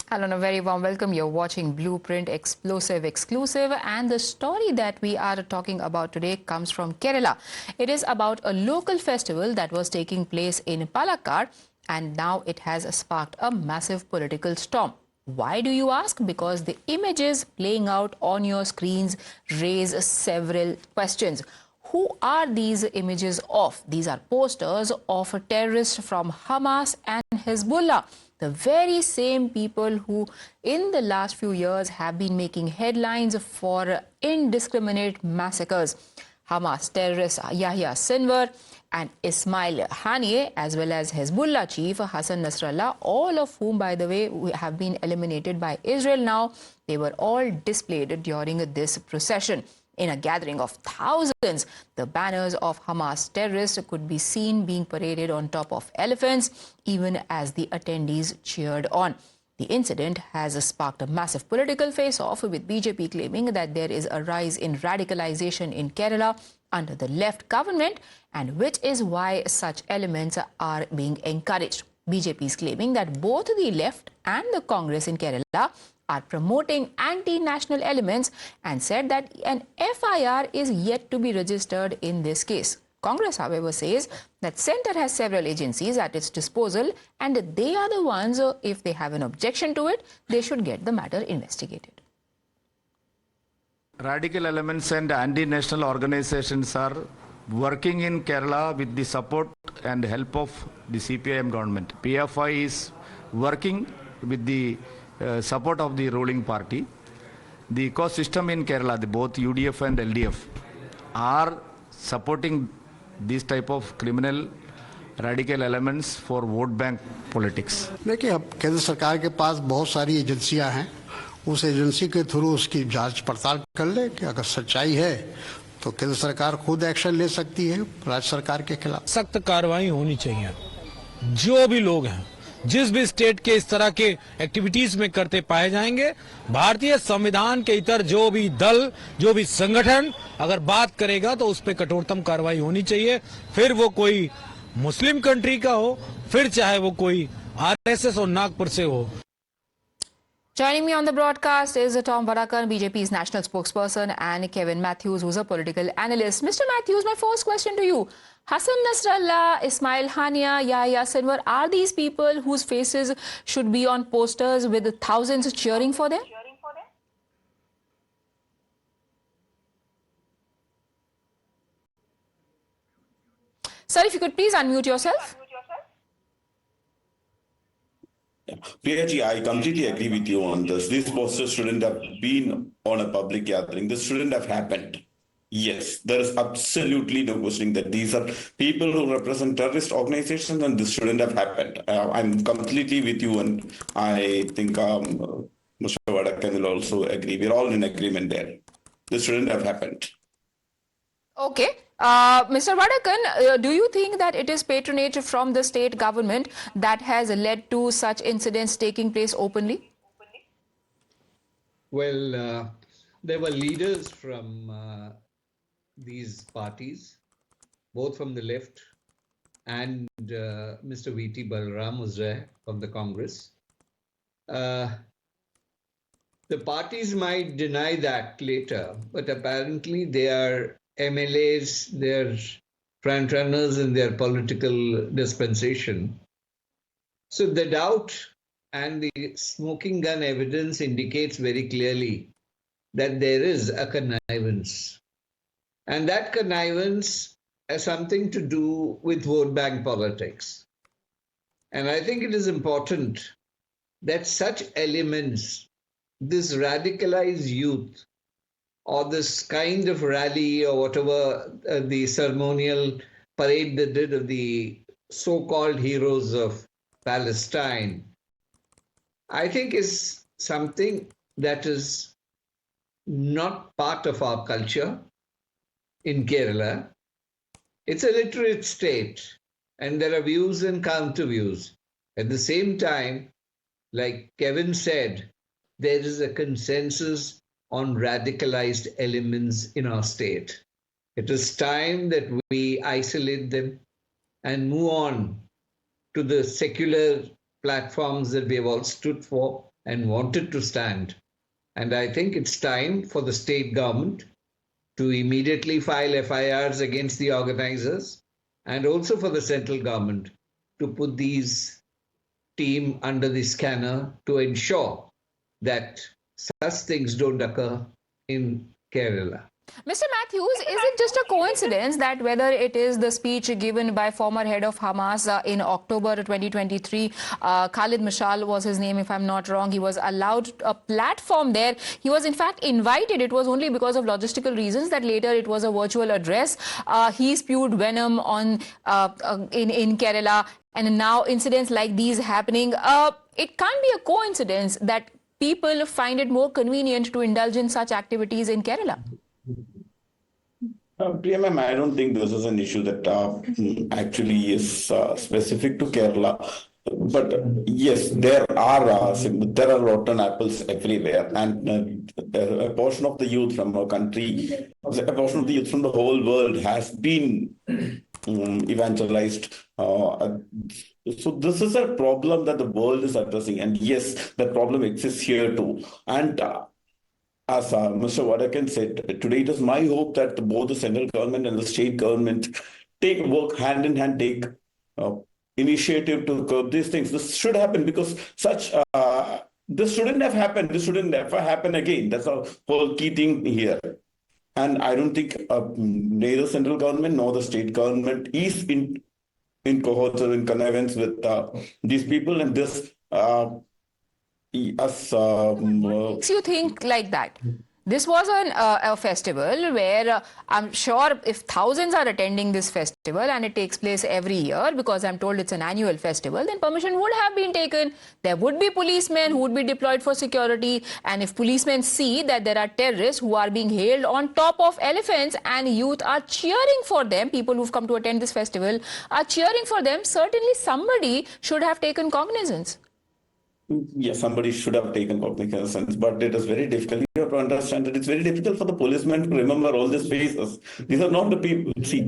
Hello and a very warm welcome. You're watching Blueprint Explosive Exclusive, and the story that we are talking about today comes from Kerala. It is about a local festival that was taking place in Palakkad, and now it has sparked a massive political storm. Why do you ask? Because the images playing out on your screens raise several questions. Who are these images of? These are posters of terrorists from Hamas and Hezbollah, the very same people who in the last few years have been making headlines for indiscriminate massacres. Hamas terrorists Yahya Sinwar and Ismail Haniyeh, as well as Hezbollah chief Hassan Nasrallah, all of whom, by the way, have been eliminated by Israel now. They were all displayed during this procession. In a gathering of thousands, the banners of Hamas terrorists could be seen being paraded on top of elephants, even as the attendees cheered on. The incident has sparked a massive political face-off, with BJP claiming that there is a rise in radicalization in Kerala under the left government, and which is why such elements are being encouraged. BJP is claiming that both the left and the Congress in Kerala are promoting anti-national elements, and said that an FIR is yet to be registered in this case. Congress, however, says that centre has several agencies at its disposal, and they are the ones, if they have an objection to it, they should get the matter investigated. Radical elements and anti-national organizations are working in Kerala with the support and help of the CPIM government. PFI is working with the support of the ruling party. The ecosystem in Kerala, both UDF and LDF, are supporting this type of criminal radical elements for vote bank politics. देखिए, अब केंद्र सरकार के पास बहुत सारी एजेंसियां हैं, उस एजेंसी के थ्रू उसकी जांच पड़ताल कर ले कि अगर सच्चाई है तो केंद्र सरकार खुद एक्शन ले सकती है राज्य सरकार के खिलाफ। सख्त कार्रवाई होनी चाहिए। जो भी लोग हैं, जिस भी स्टेट के इस तरह के एक्टिविटीज में करते पाए जाएंगे, भारतीय संविधान के इतर जो भी दल, जो भी संगठन अगर बात करेगा तो उस पर कठोरतम कार्रवाई होनी चाहिए। फिर वो कोई मुस्लिम कंट्री का हो, फिर चाहे वो कोई आरएसएस और नागपुर से हो। Joining me on the broadcast is Tom Varakan, BJP's national spokesperson, and Kevin Matthews, who's a political analyst. Mr. Matthews, my first question to you. Hassan Nasrallah, Ismail Haniyeh, Yahya Sinwar, are these people whose faces should be on posters with thousands cheering for them? Sir, if you could please unmute yourself. Priyaji, I completely agree with you on this. These posters shouldn't have been on a public gathering. This shouldn't have happened. Yes, there is absolutely no questioning that these are people who represent terrorist organizations, and this shouldn't have happened. I'm completely with you, and I think Mr. Varakan will also agree. We're all in agreement there. This shouldn't have happened. Okay. Mr. Varakan, do you think that it is patronage from the state government that has led to such incidents taking place openly? Well, there were leaders from these parties, both from the left, and Mr. V.T. Balram was there from the Congress. The parties might deny that later, but apparently they are MLAs, they're front runners in their political dispensation. So the doubt and the smoking gun evidence indicates very clearly that there is a connivance. And that connivance has something to do with vote bank politics. And I think it is important that such elements, this radicalized youth, or this kind of rally or whatever the ceremonial parade they did of the so-called heroes of Palestine, I think is something that is not part of our culture in Kerala. It's a literate state, and there are views and counter-views. At the same time, like Kevin said, there is a consensus on radicalized elements in our state. It is time that we isolate them and move on to the secular platforms that we have all stood for and wanted to stand. And I think it's time for the state government to immediately file FIRs against the organizers, and also for the central government to put these team under the scanner to ensure that such things don't occur in Kerala. Mr. Matthews, is it just a coincidence that whether it is the speech given by former head of Hamas in October 2023, Khalid Mashal was his name if I'm not wrong, he was allowed a platform there. He was in fact invited. It was only because of logistical reasons that later it was a virtual address. He spewed venom on in Kerala, and now incidents like these happening. It can't be a coincidence that people find it more convenient to indulge in such activities in Kerala. Priya ma'am, I don't think this is an issue that actually is specific to Kerala. But yes, there are rotten apples everywhere, and a portion of the youth from our country, a portion of the youth from the whole world has been evangelized. So this is a problem that the world is addressing, and yes, that problem exists here too. And as Mr. Wadakan said, today it is my hope that both the central government and the state government work hand in hand, take initiative to curb these things. This should happen because this shouldn't have happened. This shouldn't ever happen again. That's the whole key thing here. And I don't think neither central government nor the state government is in cohorts or in connivance with these people, and this makes you think like that? This was a festival where I'm sure if thousands are attending this festival and it takes place every year, because I'm told it's an annual festival, then permission would have been taken. There would be policemen who would be deployed for security. And if policemen see that there are terrorists who are being hailed on top of elephants and youth are cheering for them, people who've come to attend this festival are cheering for them, certainly somebody should have taken cognizance. Yes, somebody should have taken cognizance, but it is very difficult. You have to understand that it's very difficult for the policemen to remember all these faces. These are not the people. See,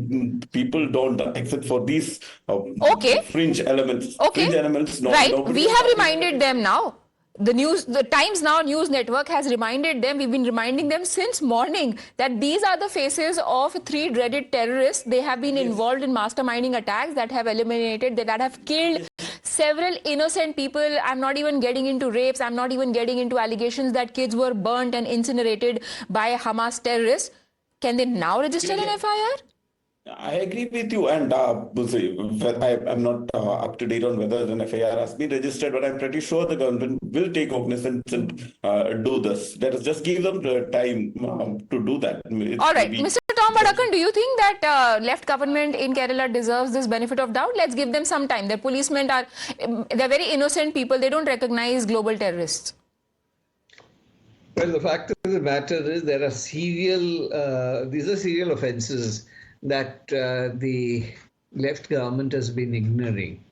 people don't, except for these fringe elements. Okay. Fringe elements. Right. We have reminded them now. The Times Now news network has reminded them, we've been reminding them since morning, that these are the faces of 3 dreaded terrorists. They have been involved in masterminding attacks that have that have killed several innocent people. I'm not even getting into rapes. I'm not even getting into allegations that kids were burnt and incinerated by Hamas terrorists. Can they now register an FIR? I agree with you, and I'm not up to date on whether an FIR has been registered, but I'm pretty sure the government will take cognizance and do this. Let us just give them the time to do that. All right, Mr. Tom Vadakan, do you think that left government in Kerala deserves this benefit of doubt? Let's give them some time. Their policemen they're very innocent people. They don't recognize global terrorists. Well, the fact of the matter is there are these are serial offences that the left government has been ignoring.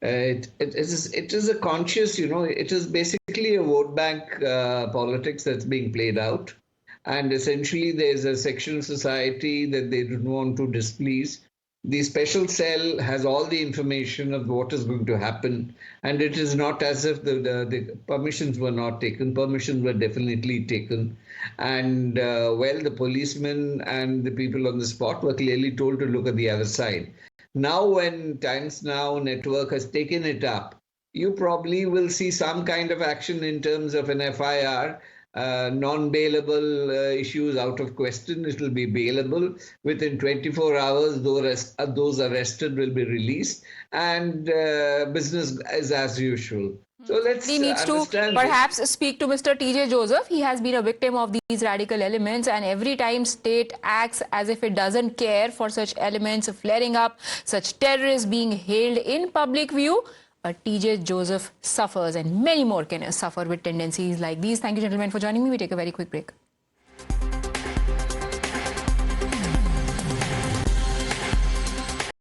It is a conscious, it is basically a vote bank politics that's being played out. And essentially there's a section of society that they don't want to displease. The special cell has all the information of what is going to happen. And it is not as if the permissions were not taken. Permissions were definitely taken. And the policemen and the people on the spot were clearly told to look at the other side. Now when Times Now network has taken it up, you probably will see some kind of action in terms of an FIR. Non-bailable issues out of question. It will be bailable. Within 24 hours, those arrested will be released, and business is as usual. So he needs to perhaps speak to Mr. TJ Joseph. He has been a victim of these radical elements, and every time state acts as if it doesn't care for such elements flaring up, such terrorists being hailed in public view, TJ Joseph suffers, and many more can suffer with tendencies like these. Thank you, gentlemen, for joining me. We take a very quick break.